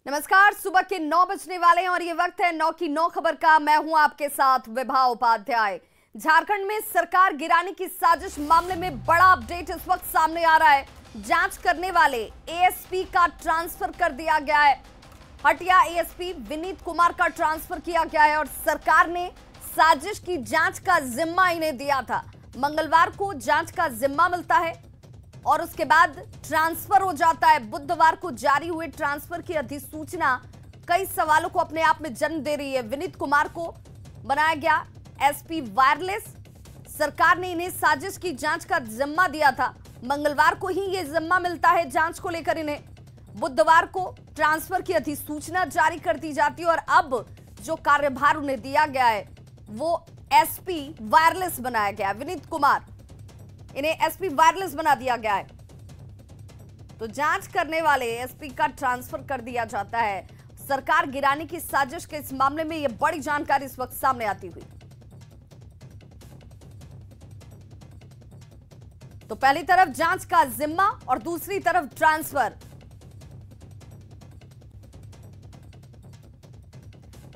नमस्कार, सुबह के 9 बजने वाले हैं और ये वक्त है 9 की 9 खबर का। मैं हूं आपके साथ विभा उपाध्याय। झारखंड में सरकार गिराने की साजिश मामले में बड़ा अपडेट इस वक्त सामने आ रहा है। जांच करने वाले एएसपी का ट्रांसफर कर दिया गया है। हटिया एएसपी विनीत कुमार का ट्रांसफर किया गया है और सरकार ने साजिश की जांच का जिम्मा इन्हें दिया था। मंगलवार को जांच का जिम्मा मिलता है और उसके बाद ट्रांसफर हो जाता है। बुधवार को जारी हुए ट्रांसफर की अधिसूचना कई सवालों को अपने आप में जन्म दे रही है। विनीत कुमार को बनाया गया एसपी वायरलेस। सरकार ने इन्हें साजिश की जांच का जिम्मा दिया था। मंगलवार को ही यह जिम्मा मिलता है जांच को लेकर इन्हें। बुधवार को ट्रांसफर की अधिसूचना जारी कर दी जाती है और अब जो कार्यभार उन्हें दिया गया है वो एसपी वायरलेस बनाया गया है। विनीत कुमार, इन्हें एसपी वायरलेस बना दिया गया है। तो जांच करने वाले एसपी का ट्रांसफर कर दिया जाता है। सरकार गिराने की साजिश के इस मामले में यह बड़ी जानकारी इस वक्त सामने आती हुई। तो पहली तरफ जांच का जिम्मा और दूसरी तरफ ट्रांसफर।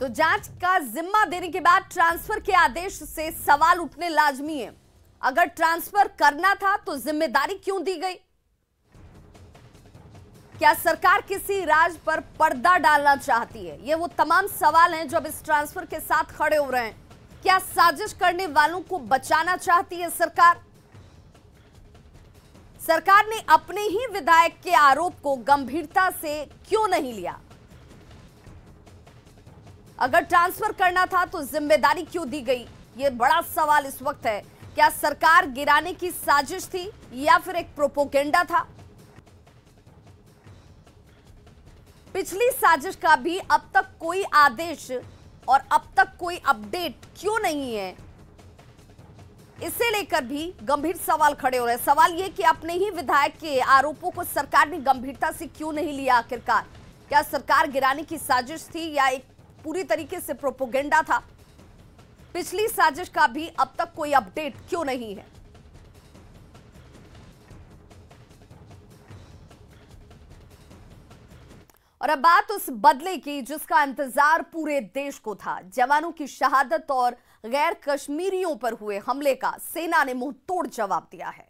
तो जांच का जिम्मा देने के बाद ट्रांसफर के आदेश से सवाल उठने लाजमी है। अगर ट्रांसफर करना था तो जिम्मेदारी क्यों दी गई? क्या सरकार किसी राज पर पर्दा डालना चाहती है? ये वो तमाम सवाल हैं जो अब इस ट्रांसफर के साथ खड़े हो रहे हैं। क्या साजिश करने वालों को बचाना चाहती है सरकार? सरकार ने अपने ही विधायक के आरोप को गंभीरता से क्यों नहीं लिया? अगर ट्रांसफर करना था तो जिम्मेदारी क्यों दी गई? ये बड़ा सवाल इस वक्त है। क्या सरकार गिराने की साजिश थी या फिर एक प्रोपोगेंडा था? पिछली साजिश का भी अब तक कोई आदेश और अब तक कोई अपडेट क्यों नहीं है, इसे लेकर भी गंभीर सवाल खड़े हो रहे हैं। सवाल यह कि अपने ही विधायक के आरोपों को सरकार ने गंभीरता से क्यों नहीं लिया? आखिरकार क्या सरकार गिराने की साजिश थी या एक पूरी तरीके से प्रोपोगेंडा था? पिछली साजिश का भी अब तक कोई अपडेट क्यों नहीं है? और अब बात उस बदले की जिसका इंतजार पूरे देश को था। जवानों की शहादत और गैर कश्मीरियों पर हुए हमले का सेना ने मुंह तोड़ जवाब दिया है।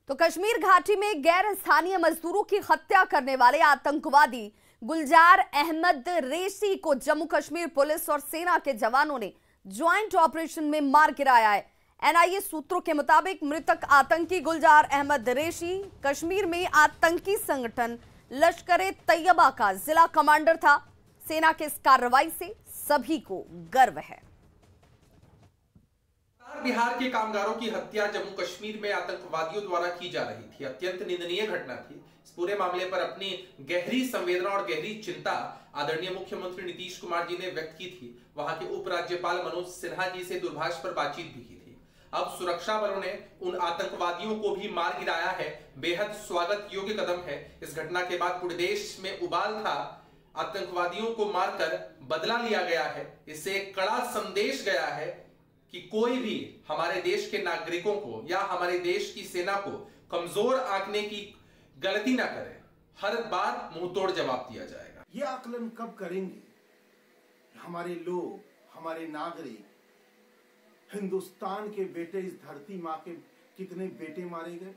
तो कश्मीर घाटी में गैर स्थानीय मजदूरों की हत्या करने वाले आतंकवादी गुलजार अहमद रेशी को जम्मू कश्मीर पुलिस और सेना के जवानों ने ज्वाइंट ऑपरेशन में मार गिराया है। एनआईए सूत्रों के मुताबिक मृतक आतंकी गुलजार अहमद रेशी कश्मीर में आतंकी संगठन लश्कर तैयबा का जिला कमांडर था। सेना के इस कार्रवाई से सभी को गर्व है। बिहार के कामगारों की हत्या जम्मू कश्मीर में आतंकवादियों द्वारा की जा रही थी। अत्यंत निंदनीय घटना थी। इस पूरे मामले पर अपनी गहरी संवेदना और गहरी चिंता आदरणीय मुख्यमंत्री नीतीश कुमार जी ने व्यक्त की थी। वहां के उपराज्यपाल मनोज सिन्हा जी से दूरभाष पर बातचीत भी की थी। अब सुरक्षा बलों ने उन आतंकवादियों को भी मार गिराया है। बेहद स्वागत योग्य कदम है। इस घटना के बाद पूरे देश में उबाल था। आतंकवादियों को मारकर बदला लिया गया है। इससे एक कड़ा संदेश गया है कि कोई भी हमारे देश के नागरिकों को या हमारे देश की सेना को कमजोर आंकने की गलती ना करे। हर बार मुंहतोड़ जवाब दिया जाएगा। ये आकलन कब करेंगे? हमारे लोग, हमारे नागरिक, हिंदुस्तान के बेटे, इस धरती माँ के कितने बेटे मारे गए?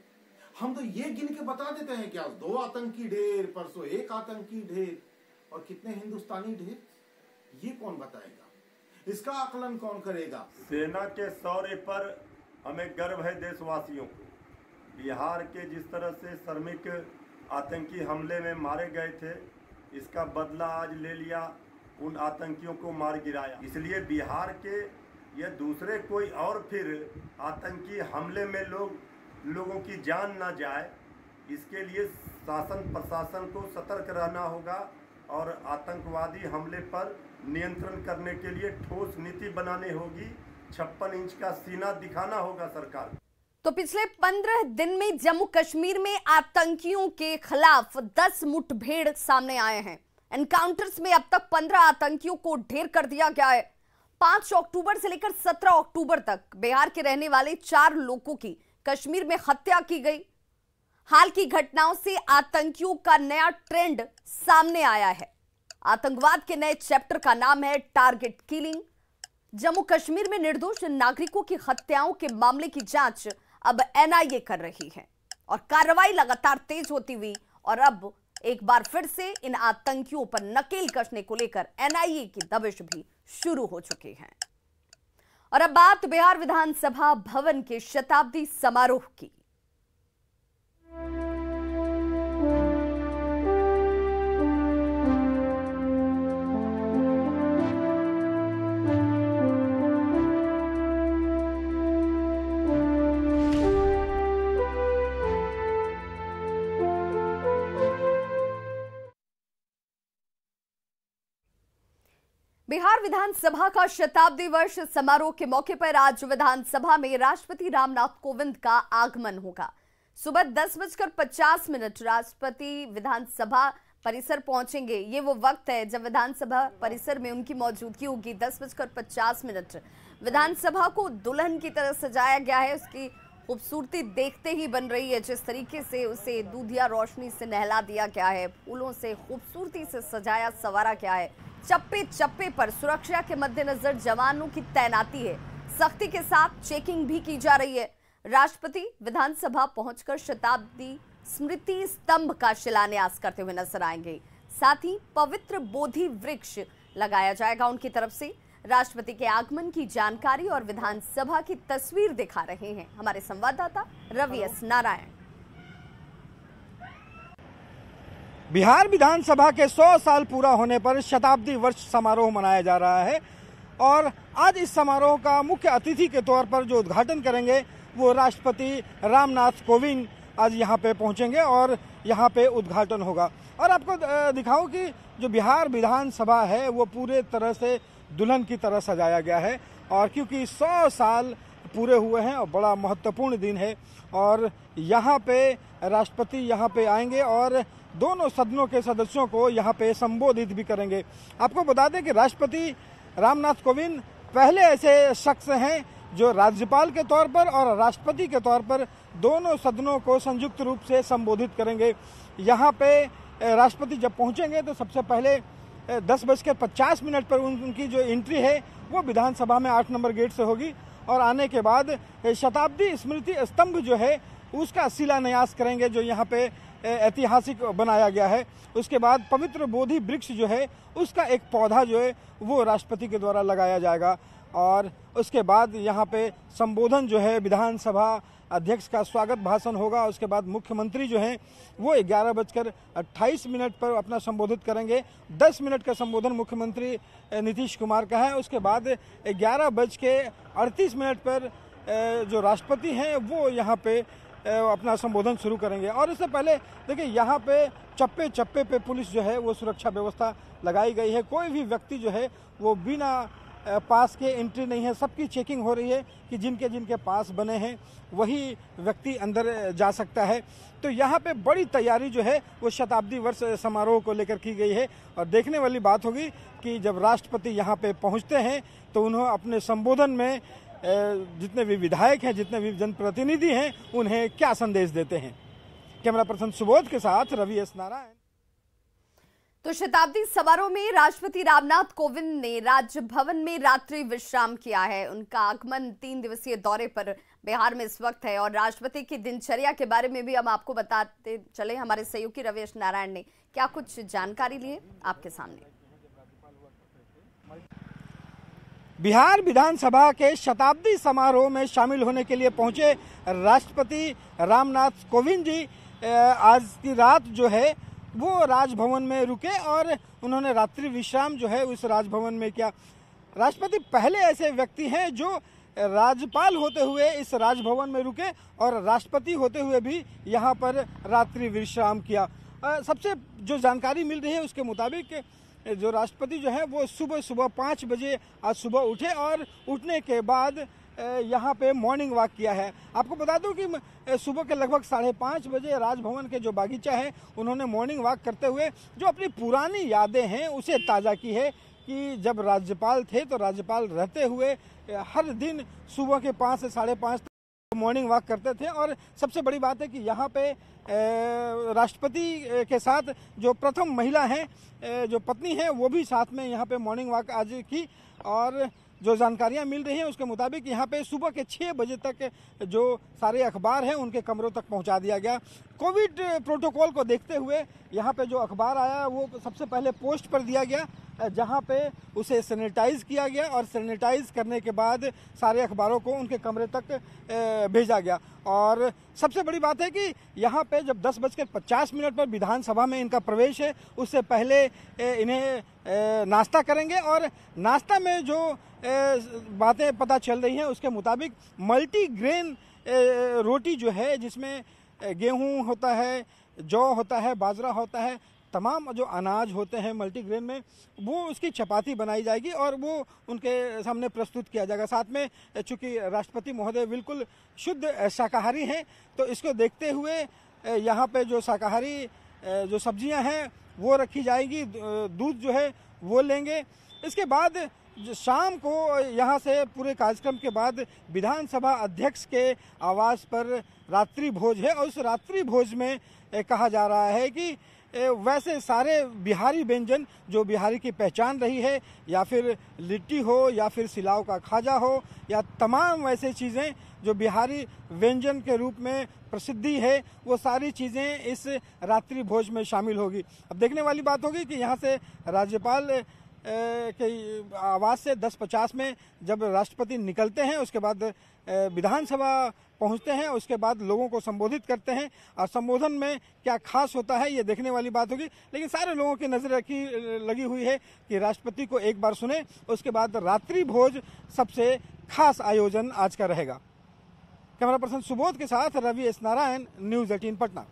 हम तो ये गिन के बता देते हैं कि आज 2 आतंकी ढेर, परसों 1 आतंकी ढेर, और कितने हिंदुस्तानी ढेर, ये कौन बताएगा? इसका आकलन कौन करेगा? सेना के शौर्य पर हमें गर्व है देशवासियों को। बिहार के जिस तरह से श्रमिक आतंकी हमले में मारे गए थे, इसका बदला आज ले लिया। उन आतंकियों को मार गिराया। इसलिए बिहार के या दूसरे कोई और फिर आतंकी हमले में लोगों की जान ना जाए, इसके लिए शासन प्रशासन को सतर्क रहना होगा और आतंकवादी हमले पर नियंत्रण करने के लिए ठोस नीति बनानी होगी। 56 इंच का सीना दिखाना होगा सरकार। तो पिछले 15 दिन में जम्मू कश्मीर में आतंकियों के खिलाफ 10 मुठभेड़ सामने आए हैं। एनकाउंटर्स में अब तक 15 आतंकियों को ढेर कर दिया गया है। 5 अक्टूबर से लेकर 17 अक्टूबर तक बिहार के रहने वाले 4 लोगों की कश्मीर में हत्या की गई। हाल की घटनाओं से आतंकियों का नया ट्रेंड सामने आया है। आतंकवाद के नए चैप्टर का नाम है टारगेट किलिंग। जम्मू कश्मीर में निर्दोष नागरिकों की हत्याओं के मामले की जांच अब एनआईए कर रही है और कार्रवाई लगातार तेज होती हुई और अब एक बार फिर से इन आतंकियों पर नकेल कसने को लेकर एनआईए की दबिश भी शुरू हो चुकी है। और अब बात बिहार विधानसभा भवन के शताब्दी समारोह की। बिहार विधानसभा का शताब्दी वर्ष समारोह के मौके पर आज विधानसभा में राष्ट्रपति रामनाथ कोविंद का आगमन होगा। सुबह 10:50 राष्ट्रपति विधानसभा परिसर पहुंचेंगे। ये वो वक्त है जब विधानसभा परिसर में उनकी मौजूदगी होगी। 10:50 विधानसभा को दुल्हन की तरह सजाया गया है। उसकी खूबसूरती देखते ही बन रही है। जिस तरीके से उसे दूधिया रोशनी से नहला दिया गया है, फूलों से खूबसूरती से सजाया संवारा गया है। चप्पे चप्पे पर सुरक्षा के मद्देनजर जवानों की तैनाती है। सख्ती के साथ चेकिंग भी की जा रही है। राष्ट्रपति विधानसभा पहुंचकर शताब्दी स्मृति स्तंभ का शिलान्यास करते हुए नजर आएंगे। साथ ही पवित्र बोधि वृक्ष लगाया जाएगा उनकी तरफ से। राष्ट्रपति के आगमन की जानकारी और विधानसभा की तस्वीर दिखा रहे हैं हमारे संवाददाता रवि एस नारायण। बिहार विधानसभा के 100 साल पूरा होने पर शताब्दी वर्ष समारोह मनाया जा रहा है और आज इस समारोह का मुख्य अतिथि के तौर पर जो उद्घाटन करेंगे वो राष्ट्रपति रामनाथ कोविंद आज यहाँ पे पहुँचेंगे और यहाँ पे उद्घाटन होगा। और आपको दिखाऊं कि जो बिहार विधानसभा है वो पूरे तरह से दुल्हन की तरह सजाया गया है और क्योंकि 100 साल पूरे हुए हैं और बड़ा महत्वपूर्ण दिन है और यहाँ पे राष्ट्रपति यहाँ पे आएंगे और दोनों सदनों के सदस्यों को यहाँ पे संबोधित भी करेंगे। आपको बता दें कि राष्ट्रपति रामनाथ कोविंद पहले ऐसे शख्स हैं जो राज्यपाल के तौर पर और राष्ट्रपति के तौर पर दोनों सदनों को संयुक्त रूप से संबोधित करेंगे। यहाँ पे राष्ट्रपति जब पहुँचेंगे तो सबसे पहले 10:50 पर उनकी जो एंट्री है वो विधानसभा में 8 नंबर गेट से होगी और आने के बाद शताब्दी स्मृति स्तंभ जो है उसका शिलान्यास करेंगे जो यहाँ पे ऐतिहासिक बनाया गया है। उसके बाद पवित्र बोधि वृक्ष जो है उसका एक पौधा जो है वो राष्ट्रपति के द्वारा लगाया जाएगा और उसके बाद यहाँ पे संबोधन जो है विधानसभा अध्यक्ष का स्वागत भाषण होगा। उसके बाद मुख्यमंत्री जो हैं वो 11:28 पर अपना संबोधित करेंगे। 10 मिनट का संबोधन मुख्यमंत्री नीतीश कुमार का है। उसके बाद 11:38 पर जो राष्ट्रपति हैं वो यहाँ पे अपना संबोधन शुरू करेंगे। और इससे पहले देखिए यहाँ पे चप्पे चप्पे पे पुलिस जो है वो सुरक्षा व्यवस्था लगाई गई है। कोई भी व्यक्ति जो है वो बिना पास के एंट्री नहीं है। सबकी चेकिंग हो रही है कि जिनके जिनके पास बने हैं वही व्यक्ति अंदर जा सकता है। तो यहाँ पे बड़ी तैयारी जो है वो शताब्दी वर्ष समारोह को लेकर की गई है और देखने वाली बात होगी कि जब राष्ट्रपति यहाँ पे पहुँचते हैं तो उन्होंने अपने संबोधन में जितने भी विधायक हैं, जितने भी जनप्रतिनिधि हैं, उन्हें क्या संदेश देते हैं। कैमरा पर्सन सुबोध के साथ रवि एस नारायण। तो शताब्दी समारोह में राष्ट्रपति रामनाथ कोविंद ने राजभवन में रात्रि विश्राम किया है। उनका आगमन 3 दिवसीय दौरे पर बिहार में इस वक्त है और राष्ट्रपति की दिनचर्या के बारे में भी हम आपको बताते चले। हमारे सहयोगी रवि एस नारायण ने क्या कुछ जानकारी ली है आपके सामने। बिहार विधानसभा के शताब्दी समारोह में शामिल होने के लिए पहुंचे राष्ट्रपति रामनाथ कोविंद जी आज की रात जो है वो राजभवन में रुके और उन्होंने रात्रि विश्राम जो है उस राजभवन में किया। राष्ट्रपति पहले ऐसे व्यक्ति हैं जो राज्यपाल होते हुए इस राजभवन में रुके और राष्ट्रपति होते हुए भी यहाँ पर रात्रि विश्राम किया। सबसे जो जानकारी मिल रही है उसके मुताबिक जो राष्ट्रपति जो है वो सुबह 5 बजे आज सुबह उठे और उठने के बाद यहाँ पे मॉर्निंग वॉक किया है। आपको बता दूं कि सुबह के लगभग 5:30 बजे राजभवन के जो बागीचा है उन्होंने मॉर्निंग वॉक करते हुए जो अपनी पुरानी यादें हैं उसे ताज़ा की है कि जब राज्यपाल थे तो राज्यपाल रहते हुए हर दिन सुबह के 5 से 5:30 मॉर्निंग वॉक करते थे। और सबसे बड़ी बात है कि यहाँ पे राष्ट्रपति के साथ जो प्रथम महिला हैं, जो पत्नी है, वो भी साथ में यहाँ पे मॉर्निंग वॉक आज की। और जो जानकारियाँ मिल रही हैं उसके मुताबिक यहाँ पे सुबह के 6 बजे तक जो सारे अखबार हैं उनके कमरों तक पहुँचा दिया गया। कोविड प्रोटोकॉल को देखते हुए यहाँ पे जो अखबार आया वो सबसे पहले पोस्ट पर दिया गया, जहाँ पे उसे सैनिटाइज किया गया और सैनिटाइज करने के बाद सारे अखबारों को उनके कमरे तक भेजा गया। और सबसे बड़ी बात है कि यहाँ पे जब 10:50 पर विधानसभा में इनका प्रवेश है, उससे पहले इन्हें नाश्ता करेंगे। और नाश्ता में जो बातें पता चल रही हैं उसके मुताबिक मल्टीग्रेन रोटी जो है, जिसमें गेहूं होता है, जौ होता है, बाजरा होता है, तमाम जो अनाज होते हैं मल्टीग्रेन में, वो उसकी चपाती बनाई जाएगी और वो उनके सामने प्रस्तुत किया जाएगा। साथ में चूँकि राष्ट्रपति महोदय बिल्कुल शुद्ध शाकाहारी हैं तो इसको देखते हुए यहाँ पे जो शाकाहारी जो सब्जियाँ हैं वो रखी जाएगी, दूध जो है वो लेंगे। इसके बाद शाम को यहाँ से पूरे कार्यक्रम के बाद विधानसभा अध्यक्ष के आवास पर रात्रि भोज है और उस रात्रि भोज में कहा जा रहा है कि वैसे सारे बिहारी व्यंजन जो बिहारी की पहचान रही है, या फिर लिट्टी हो या फिर सिलाव का खाजा हो या तमाम वैसे चीज़ें जो बिहारी व्यंजन के रूप में प्रसिद्धि है, वो सारी चीज़ें इस रात्रि भोज में शामिल होगी। अब देखने वाली बात होगी कि यहाँ से राज्यपाल के आवास से 10:50 में जब राष्ट्रपति निकलते हैं उसके बाद विधानसभा पहुंचते हैं, उसके बाद लोगों को संबोधित करते हैं और संबोधन में क्या खास होता है ये देखने वाली बात होगी। लेकिन सारे लोगों की नज़र लगी हुई है कि राष्ट्रपति को एक बार सुने, उसके बाद रात्रि भोज सबसे खास आयोजन आज का रहेगा। कैमरा पर्सन सुबोध के साथ रवि एस नारायण, न्यूज़ 18 पटना।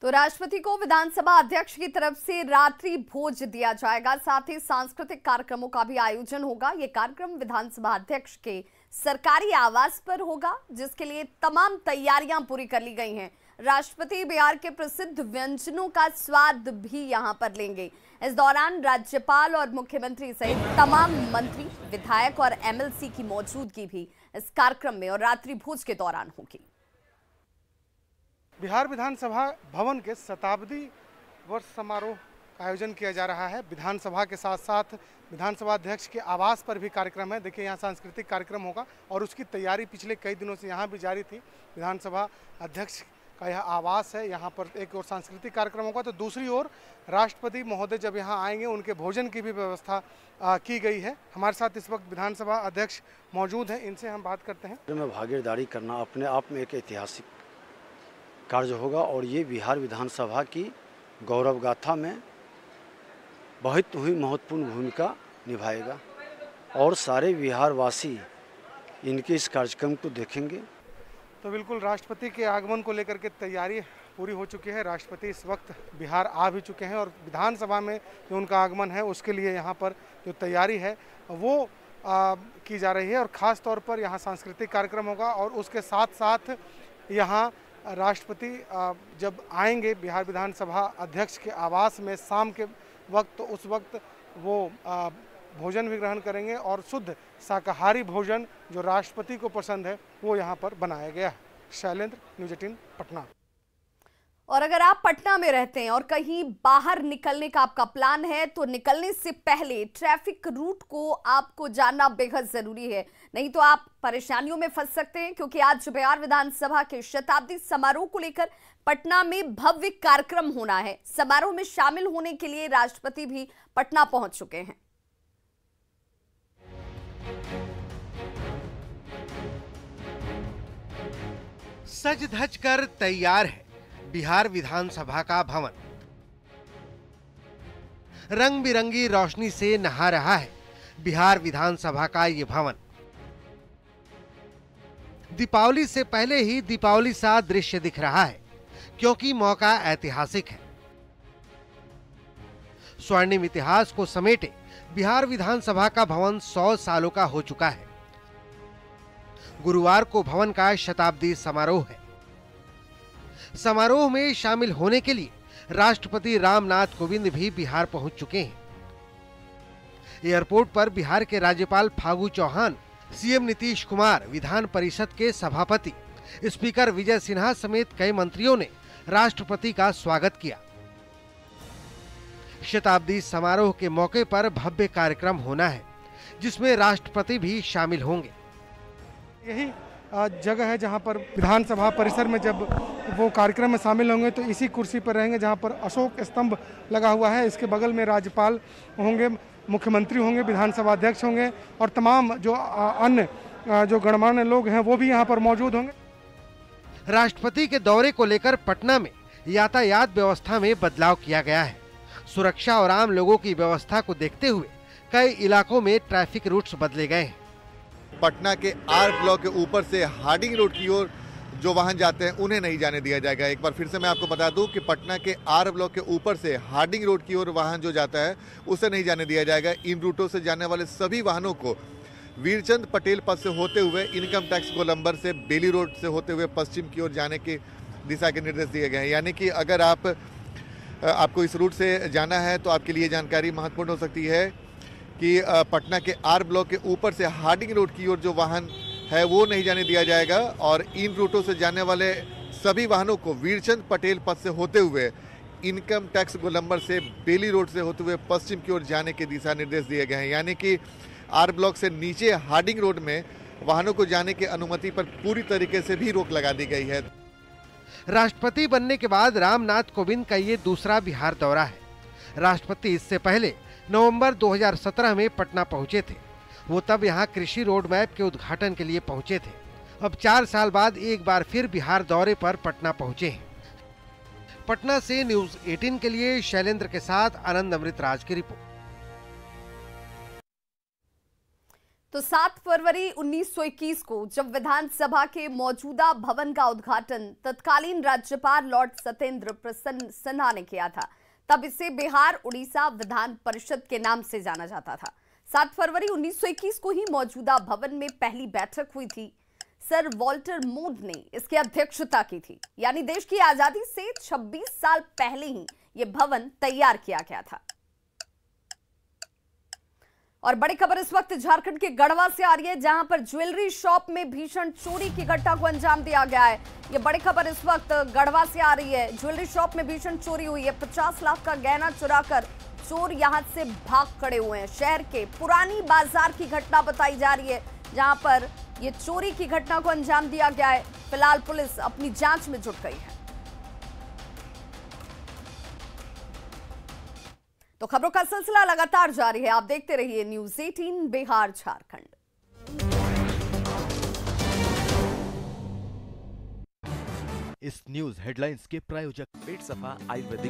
तो राष्ट्रपति को विधानसभा अध्यक्ष की तरफ से रात्रि भोज दिया जाएगा, साथ ही सांस्कृतिक कार्यक्रमों का भी आयोजन होगा। ये कार्यक्रम विधानसभा अध्यक्ष के सरकारी आवास पर होगा, जिसके लिए तमाम तैयारियां पूरी कर ली गई हैं। राष्ट्रपति बिहार के प्रसिद्ध व्यंजनों का स्वाद भी यहां पर लेंगे। इस दौरान राज्यपाल और मुख्यमंत्री सहित तमाम मंत्री, विधायक और एमएलसी की मौजूदगी भी इस कार्यक्रम में और रात्रि भोज के दौरान होगी। बिहार विधानसभा भवन के शताब्दी वर्ष समारोह का आयोजन किया जा रहा है। विधानसभा के साथ साथ विधानसभा अध्यक्ष के आवास पर भी कार्यक्रम है। देखिए, यहाँ सांस्कृतिक कार्यक्रम होगा और उसकी तैयारी पिछले कई दिनों से यहाँ भी जारी थी। विधानसभा अध्यक्ष का यह आवास है, यहाँ पर एक और सांस्कृतिक कार्यक्रम होगा तो दूसरी ओर राष्ट्रपति महोदय जब यहाँ आएंगे उनके भोजन की भी व्यवस्था की गई है। हमारे साथ इस वक्त विधानसभा अध्यक्ष मौजूद हैं, इनसे हम बात करते हैं। में भागीदारी करना अपने आप में एक ऐतिहासिक कार्य होगा और ये बिहार विधानसभा की गौरव गाथा में बहुत ही महत्वपूर्ण भूमिका निभाएगा और सारे बिहार वासी इनके इस कार्यक्रम को देखेंगे। तो बिल्कुल राष्ट्रपति के आगमन को लेकर के तैयारी पूरी हो चुकी है। राष्ट्रपति इस वक्त बिहार आ भी चुके हैं और विधानसभा में जो उनका आगमन है उसके लिए यहाँ पर जो तैयारी है वो की जा रही है। और ख़ास तौर पर यहाँ सांस्कृतिक कार्यक्रम होगा और उसके साथ साथ यहाँ राष्ट्रपति जब आएंगे बिहार विधानसभा अध्यक्ष के आवास में शाम के वक्त, तो उस वक्त वो भोजन भी ग्रहण करेंगे और शुद्ध शाकाहारी भोजन जो राष्ट्रपति को पसंद है वो यहाँ पर बनाया गया है। शैलेंद्र, न्यूज़ 18 पटना। और अगर आप पटना में रहते हैं और कहीं बाहर निकलने का आपका प्लान है तो निकलने से पहले ट्रैफिक रूट को आपको जानना बेहद जरूरी है, नहीं तो आप परेशानियों में फंस सकते हैं। क्योंकि आज बिहार विधानसभा के शताब्दी समारोह को लेकर पटना में भव्य कार्यक्रम होना है। समारोह में शामिल होने के लिए राष्ट्रपति भी पटना पहुंच चुके हैं। सज धज कर तैयार है बिहार विधानसभा का भवन। रंग बिरंगी रोशनी से नहा रहा है बिहार विधानसभा का ये भवन। दीपावली से पहले ही दीपावली सा दृश्य दिख रहा है क्योंकि मौका ऐतिहासिक है। स्वर्णिम इतिहास को समेटे बिहार विधानसभा का भवन 100 सालों का हो चुका है। गुरुवार को भवन का शताब्दी समारोह है। समारोह में शामिल होने के लिए राष्ट्रपति रामनाथ कोविंद भी बिहार पहुंच चुके हैं। एयरपोर्ट पर बिहार के राज्यपाल फागू चौहान, सीएम नीतीश कुमार, विधान परिषद के सभापति स्पीकर विजय सिन्हा समेत कई मंत्रियों ने राष्ट्रपति का स्वागत किया। शताब्दी समारोह के मौके पर भव्य कार्यक्रम होना है, जिसमें राष्ट्रपति भी शामिल होंगे। यही जगह है जहां पर विधानसभा परिसर में जब वो कार्यक्रम में शामिल होंगे तो इसी कुर्सी पर रहेंगे जहां पर अशोक स्तंभ लगा हुआ है। इसके बगल में राज्यपाल होंगे, मुख्यमंत्री होंगे, विधानसभा अध्यक्ष होंगे और तमाम जो अन्य जो गणमान्य लोग हैं वो भी यहां पर मौजूद होंगे। राष्ट्रपति के दौरे को लेकर पटना में यातायात व्यवस्था में बदलाव किया गया है। सुरक्षा और आम लोगों की व्यवस्था को देखते हुए कई इलाकों में ट्रैफिक रूट्स बदले गए हैं। पटना के आर ब्लॉक के ऊपर से हार्डिंग रोड की ओर जो वाहन जाते हैं उन्हें नहीं जाने दिया जाएगा। एक बार फिर से मैं आपको बता दूं कि पटना के आर ब्लॉक के ऊपर से हार्डिंग रोड की ओर वाहन जो जाता है उसे नहीं जाने दिया जाएगा। इन रूटों से जाने वाले सभी वाहनों को वीरचंद पटेल पथ से होते हुए इनकम टैक्स गोलंबर से बेली रोड से होते हुए पश्चिम की ओर जाने की दिशा के निर्देश दिए गए हैं। यानी कि अगर आपको इस रूट से जाना है तो आपके लिए जानकारी महत्वपूर्ण हो सकती है कि पटना के आर ब्लॉक के ऊपर से हार्डिंग रोड की ओर जो वाहन है वो नहीं जाने दिया जाएगा और इन रूटों से जाने वाले सभी वाहनों को वीरचंद पटेल पथ से होते हुए इनकम टैक्स गोलंबर से बेली रोड से होते हुए पश्चिम की ओर जाने के दिशा निर्देश दिए गए हैं। यानी कि आर ब्लॉक से नीचे हार्डिंग रोड में वाहनों को जाने की अनुमति पर पूरी तरीके से भी रोक लगा दी गई है। राष्ट्रपति बनने के बाद रामनाथ कोविंद का ये दूसरा बिहार दौरा है। राष्ट्रपति इससे पहले नवंबर 2017 में पटना पहुंचे थे। वो तब यहां कृषि रोड मैप के उद्घाटन के लिए पहुंचे थे। अब 4 साल बाद एक बार फिर बिहार दौरे पर पटना पहुंचे हैं। पटना से न्यूज 18 के लिए शैलेंद्र के साथ आनंद अमृतराज की रिपोर्ट। तो 7 फरवरी 1921 को जब विधानसभा के मौजूदा भवन का उद्घाटन तत्कालीन राज्यपाल लॉर्ड सत्येंद्र प्रसन्न सिन्हा ने किया था, तब इसे बिहार उड़ीसा विधान परिषद के नाम से जाना जाता था। 7 फरवरी 1921 को ही मौजूदा भवन में पहली बैठक हुई थी। सर वॉल्टर मूड ने इसकी अध्यक्षता की थी। यानी देश की आजादी से 26 साल पहले ही यह भवन तैयार किया गया था। और बड़ी खबर इस वक्त झारखंड के गढ़वा से आ रही है, जहां पर ज्वेलरी शॉप में भीषण चोरी की घटना को अंजाम दिया गया है। यह बड़ी खबर इस वक्त गढ़वा से आ रही है। ज्वेलरी शॉप में भीषण चोरी हुई है। 50 लाख का गहना चुराकर चोर यहां से भाग खड़े हुए हैं। शहर के पुरानी बाजार की घटना बताई जा रही है, जहां पर यह चोरी की घटना को अंजाम दिया गया है। फिलहाल पुलिस अपनी जांच में जुट गई है। तो खबरों का सिलसिला लगातार जारी है। आप देखते रहिए न्यूज 18 बिहार झारखंड। इस न्यूज हेडलाइंस के प्रायोजक पेट सफा आयुर्वेदिक